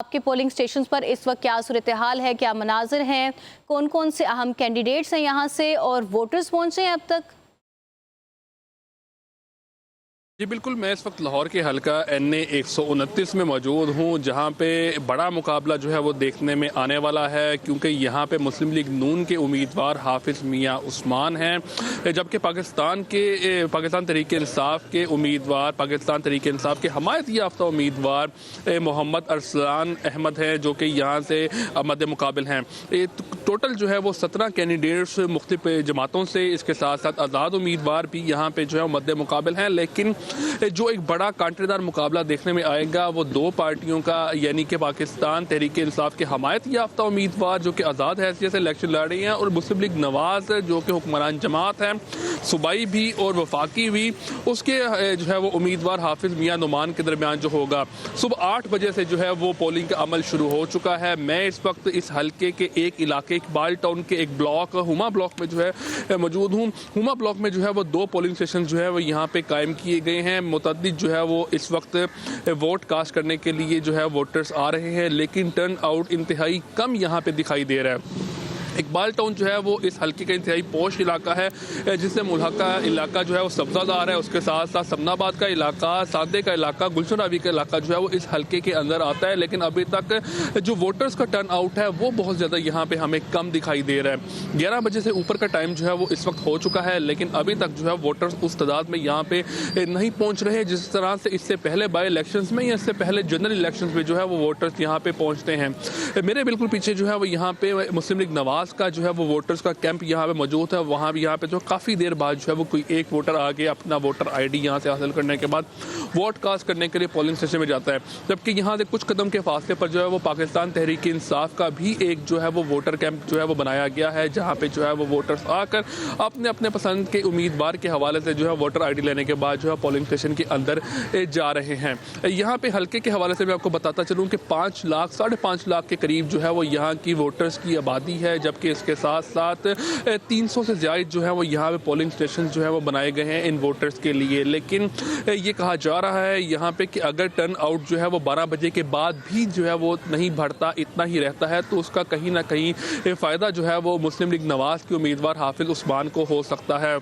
आपके polling station पर इस वक्त क्या सूरत हाल है, क्या मनाजिर हैं, कौन कौन से अहम कैंडिडेट्स हैं यहाँ से और वोटर्स पहुँचे हैं अब तक? जी बिल्कुल, मैं इस वक्त लाहौर के हल्का NA 129 में मौजूद हूँ, जहाँ पे बड़ा मुकाबला जो है वो देखने में आने वाला है, क्योंकि यहाँ पे मुस्लिम लीग नून के उम्मीदवार हाफिज़ मियाँ उस्मान हैं, जबकि पाकिस्तान तहरीक इंसाफ के उम्मीदवार, पाकिस्तान तहरीक इंसाफ के हमायत याफ्ता उम्मीदवार मोहम्मद अरसलान अहमद हैं, जो कि यहाँ से मद्दे मुकाबिल हैं। टोटल जो है वो 17 कैंडिडेट्स मुख्तलिफ जमातों से, इसके साथ साथ आज़ाद उम्मीदवार भी यहाँ पे जो है मद्दे मुकाबिल हैं। लेकिन जो एक बड़ा कांटेदार मुकाबला देखने में आएगा वो दो पार्टियों का, यानी कि पाकिस्तान तहरीक इंसाफ के हमायत याफ्ता उम्मीदवार जो कि आज़ाद हैसियत से इलेक्शन लड़ रही हैं, और मुस्लिम लीग नवाज जो कि हुक्मरान जमात हैं, सूबाई भी और वफाकी भी, उसके जो है वो उम्मीदवार हाफिज़ मियाँ नुमान के दरमियान जो होगा। सुबह 8 बजे से जो है वो पोलिंग का अमल शुरू हो चुका है। मैं इस वक्त इस हल्के के एक इलाके, इकबाल टाउन के एक ब्लॉक हुमा ब्लॉक में जो है मौजूद हूँ। हुमा ब्लॉक में जो है वो 2 पोलिंग स्टेशन जो है वो यहाँ पे कायम किए गए हैं। मुतअद्दिद जो है वो इस वक्त वोट कास्ट करने के लिए जो है वोटर्स आ रहे हैं, लेकिन टर्न आउट इंतहाई कम यहाँ पे दिखाई दे रहा है। इकबाल टाउन जो है वो इस हल्के का इंतहाई पोश इलाका है, जिससे मुल्हका इलाका जो है वो सब्जादार है। उसके साथ साथ समनाबाद का इलाका, सादे का इलाका, गुलशन रावी का इलाका जो है वो इस हल्के के अंदर आता है। लेकिन अभी तक जो वोटर्स का टर्न आउट है वो बहुत ज़्यादा यहाँ पे हमें कम दिखाई दे रहा है। 11 बजे से ऊपर का टाइम जो है वो इस वक्त हो चुका है, लेकिन अभी तक जो है वोटर्स उस तादाद में यहाँ पे नहीं पहुँच रहे जिस तरह से इससे पहले बाई इलेक्शन में या इससे पहले जनरल इलेक्शन में जो है वो वोटर्स यहाँ पे पहुँचते हैं। मेरे बिल्कुल पीछे जो है वो यहाँ पे मुस्लिम लीग नवाज का जो है वो वोटर्स का कैंप यहाँ पे मौजूद है। वहाँ भी यहाँ पे जो काफ़ी देर बाद जो है वो कोई एक वोटर आगे अपना वोटर ID यहाँ से हासिल करने के बाद वोट कास्ट करने के लिए पोलिंग स्टेशन में जाता है। जबकि यहाँ से कुछ कदम के फासले पर जो है वो पाकिस्तान तहरीक इंसाफ का भी एक जो है वो वोटर कैंप जो है वो बनाया गया है, जहाँ पे जो है वो वोटर्स आकर अपने अपने पसंद के उम्मीदवार के हवाले से जो है वोटर ID लेने के बाद जो है पोलिंग स्टेशन के अंदर जा रहे हैं। यहाँ पे हल्के के हवाले से मैं आपको बताता चलूँ कि 5 लाख 5.5 लाख के करीब जो है वो यहाँ की वोटर्स की आबादी है, जबकि इसके साथ साथ 300 से ज़्यादा जो है वो यहाँ पे पोलिंग स्टेशन जो है वो बनाए गए हैं इन वोटर्स के लिए। लेकिन ये कहा जा रहा है यहाँ पे कि अगर टर्न आउट जो है वो 12 बजे के बाद भी जो है वो नहीं बढ़ता, इतना ही रहता है, तो उसका कहीं ना कहीं फ़ायदा जो है वो मुस्लिम लीग नवाज के उम्मीदवार हाफिज़ उस्मान को हो सकता है।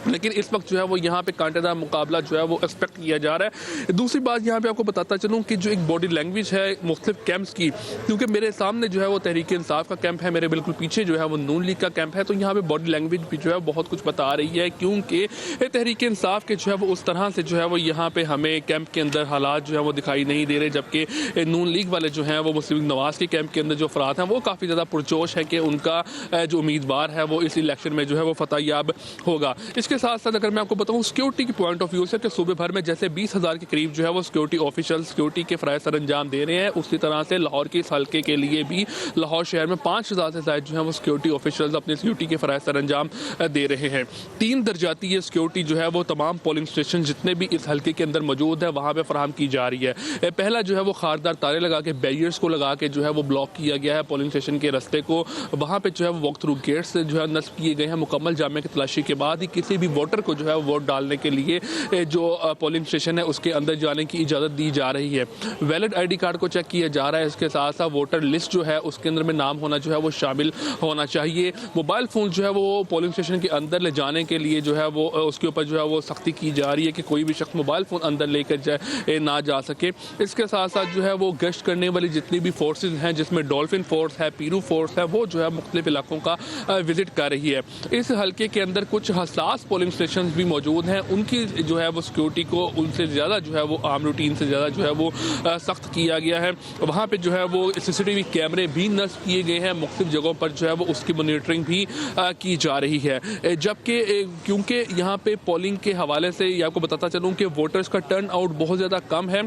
लेकिन इस वक्त जो है वो यहाँ पे कांटेदार मुकाबला जो है वो एक्सपेक्ट किया जा रहा है। दूसरी बात यहाँ पे आपको बताता चलूँ कि जो एक बॉडी लैंग्वेज है मुख्तलिफ कैंप्स की, क्योंकि मेरे सामने जो है वो तहरीक इंसाफ का कैंप है, मेरे बिल्कुल पीछे जो है वो नून लीग का कैंप है, तो यहाँ पे बॉडी लैंग्वेज भी जो है बहुत कुछ बता रही है। क्योंकि तहरीक इंसाफ के जो है वो उस तरह से जो है वो यहाँ पे हमें कैंप के अंदर हालात जो है वो दिखाई नहीं दे रहे, जबकि नून लीग वाले जो हैं वो मुस्लिम नवाज के कैंप के अंदर जो अफराद हैं वो काफ़ी ज़्यादा पुरजोश है कि उनका जो उम्मीदवार है वो इस इलेक्शन में जो है वो फतह याब होगा। इसके साथ साथ अगर मैं आपको बताऊं सिक्योरिटी की पॉइंट ऑफ व्यू से, कि सूबे भर में जैसे 20,000 के करीब जो है वो सिक्योरिटी ऑफिशियल सिक्योरिटी के फ़राइज़ सरअंजाम दे रहे हैं, उसी तरह से लाहौर के इस हल्के के लिए भी लाहौर शहर में 5,000 से ज़्यादा जो है वो सिक्योरिटी ऑफिशियल्स अपने सिक्योरिटी के फ़राइज़ सरअंजाम दे रहे हैं। 3 दर्जाती ये सिक्योरिटी जो है वो तमाम पोलिंग स्टेशन जितने भी इस हल्के के अंदर मौजूद है वहाँ पर फराहम की जा रही है। पहला जो है वो खारदार तारे लगा के, बैरियर्स को लगा के जो है वो ब्लॉक किया गया है पोलिंग स्टेशन के रस्ते को। वहाँ पर जो है वो वॉक थ्रू गेट्स जो है नस्ब किए गए हैं। मुकम्मल जामे की तलाशी के बाद ही किसी भी वोटर को जो है वोट डालने के लिए जो पोलिंग स्टेशन है उसके अंदर जाने की इजाज़त दी जा रही है। वैलिड ID कार्ड को चेक किया जा रहा है। इसके साथ साथ वोटर लिस्ट जो है उसके अंदर में नाम होना जो है वो शामिल होना चाहिए। मोबाइल फ़ोन जो है वो पोलिंग स्टेशन के अंदर ले जाने के लिए जो है वो उसके ऊपर जो है वो सख्ती की जा रही है कि कोई भी शख्स मोबाइल फ़ोन अंदर लेकर जाए ना जा सके। इसके साथ साथ जो है वो गश्त करने वाली जितनी भी फोर्सेज हैं, जिसमें डॉल्फिन फोर्स है, पीरू फोर्स है, वो जो है मुख्तलिफ इलाकों का विजिट कर रही है। इस हल्के के अंदर कुछ हसास पोलिंग स्टेशन भी मौजूद हैं, उनकी जो है वो सिक्योरिटी को उनसे ज़्यादा जो है वो आम रूटीन से ज़्यादा जो है वो सख्त किया गया है। वहाँ पे जो है वो CCTV कैमरे भी नस्ब किए गए हैं, मुख्तलिफ जगहों पर जो है वो उसकी मॉनिटरिंग भी की जा रही है। जबकि क्योंकि यहाँ पे पोलिंग के हवाले से ये आपको बताता चलूँ कि वोटर्स का टर्न आउट बहुत ज़्यादा कम है।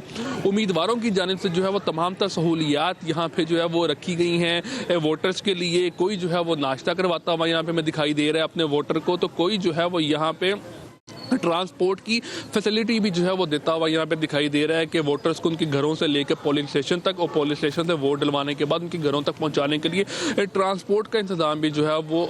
उम्मीदवारों की जानिब से जो है वो तमाम तर सहूलियात यहाँ पे जो है वो रखी गई हैं वोटर्स के लिए। कोई जो है वो नाश्ता करवाता हुआ यहाँ पे मैं दिखाई दे रहा है अपने वोटर को, तो कोई जो है वो यहाँ पे ट्रांसपोर्ट की फैसिलिटी भी जो है वो देता हुआ यहाँ पे दिखाई दे रहा है कि वोटर्स को उनके घरों से लेकर पोलिंग स्टेशन तक और पोलिंग स्टेशन से वोट डलवाने के बाद उनके घरों तक पहुँचाने के लिए ट्रांसपोर्ट का इंतजाम भी जो है वो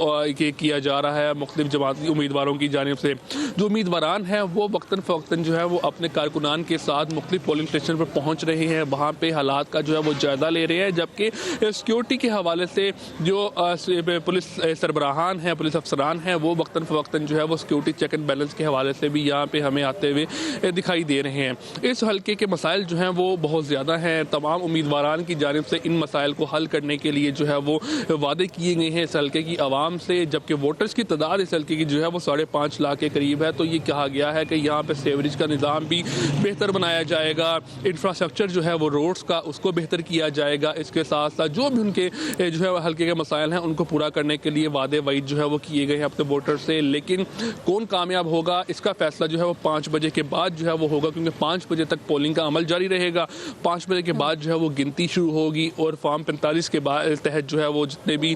किया जा रहा है मुख्तलिफ जमाती उम्मीदवारों की जानिब से। जो उम्मीदवारान हैं वो वक्तन फ़वक्तन जो है वो अपने कारकुनान के साथ मुख्तलिफ पोलिंग स्टेशन पर पहुँच रहे हैं, वहाँ पर हालात का जो है वो जायज़ा ले रहे हैं, जबकि सिक्योरिटी के हवाले से जो पुलिस सरबराहान हैं, पुलिस अफसरान हैं, वो वक्तन फ़वक्तन जो है वो सिक्योरिटी चेक एंड बैलेंस के हवाले से भी यहाँ पे हमें आते हुए दिखाई दे रहे हैं। इस हल्के के मसाइल जो हैं वो बहुत ज़्यादा हैं। तमाम उम्मीदवारान की जानिब से इन मसाइल को हल करने के लिए जो है वो वादे किए गए हैं इस हल्के की आवाम से, जबकि वोटर्स की तादाद इस हल्के की जो है वो 5.5 लाख के करीब है। तो ये कहा गया है कि यहाँ पर सेवरेज का निज़ाम भी बेहतर बनाया जाएगा, इंफ्रास्ट्रक्चर जो है वो रोड्स का उसको बेहतर किया जाएगा। इसके साथ साथ जो भी उनके जो है हल्के के मसाइल हैं उनको पूरा करने के लिए वादे वईद जो है वो किए गए हैं अपने वोटर से। लेकिन कौन कामयाब होगा इसका फैसला जो है वो 5 बजे के बाद जो है वो होगा, क्योंकि 5 बजे तक पोलिंग का अमल जारी रहेगा। 5 बजे के बाद जो है वो गिनती शुरू होगी और फॉर्म 45 के बाद तहत जो है वो जितने भी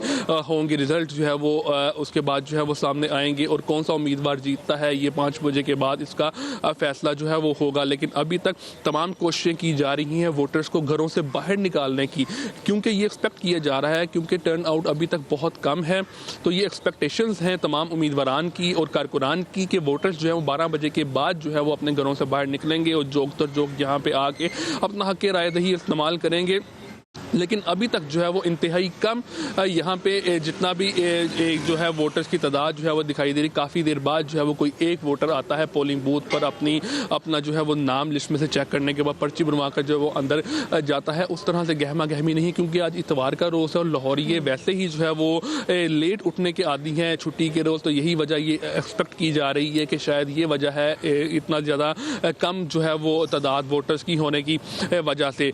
होंगे रिजल्ट जो है वो उसके बाद जो है वो सामने आएंगे और कौन सा उम्मीदवार जीतता है ये 5 बजे के बाद इसका फैसला जो है वो होगा। लेकिन अभी तक तमाम कोशिशें की जा रही हैं वोटर्स को घरों से बाहर निकालने की, क्योंकि ये एक्सपेक्ट किया जा रहा है, क्योंकि टर्न आउट अभी तक बहुत कम है। तो ये एक्सपेक्टेशंस हैं तमाम उम्मीदवारान की और कारकुनान की कि वोटर्स जो है वो 12 बजे के बाद जो है वो अपने घरों से बाहर निकलेंगे और जोक तर जोक यहाँ पे आके अपना हक राय दही इस्तेमाल करेंगे। लेकिन अभी तक जो है वो इंतहाई कम यहाँ पे जितना भी जो है वोटर्स की तादाद जो है वो दिखाई दे रही। काफ़ी देर बाद जो है वो कोई एक वोटर आता है पोलिंग बूथ पर अपना जो है वो नाम लिस्ट में से चेक करने के बाद पर्ची बनवा कर जो है वो अंदर जाता है। उस तरह से गहमा गहमी नहीं, क्योंकि आज इतवार का रोज़ है और लाहौरिये वैसे ही जो है वो लेट उठने के आदी हैं छुट्टी के रोज़। तो यही वजह ये एक्सपेक्ट की जा रही है कि शायद ये वजह है इतना ज़्यादा कम जो है वो तादाद वोटर्स की होने की वजह से।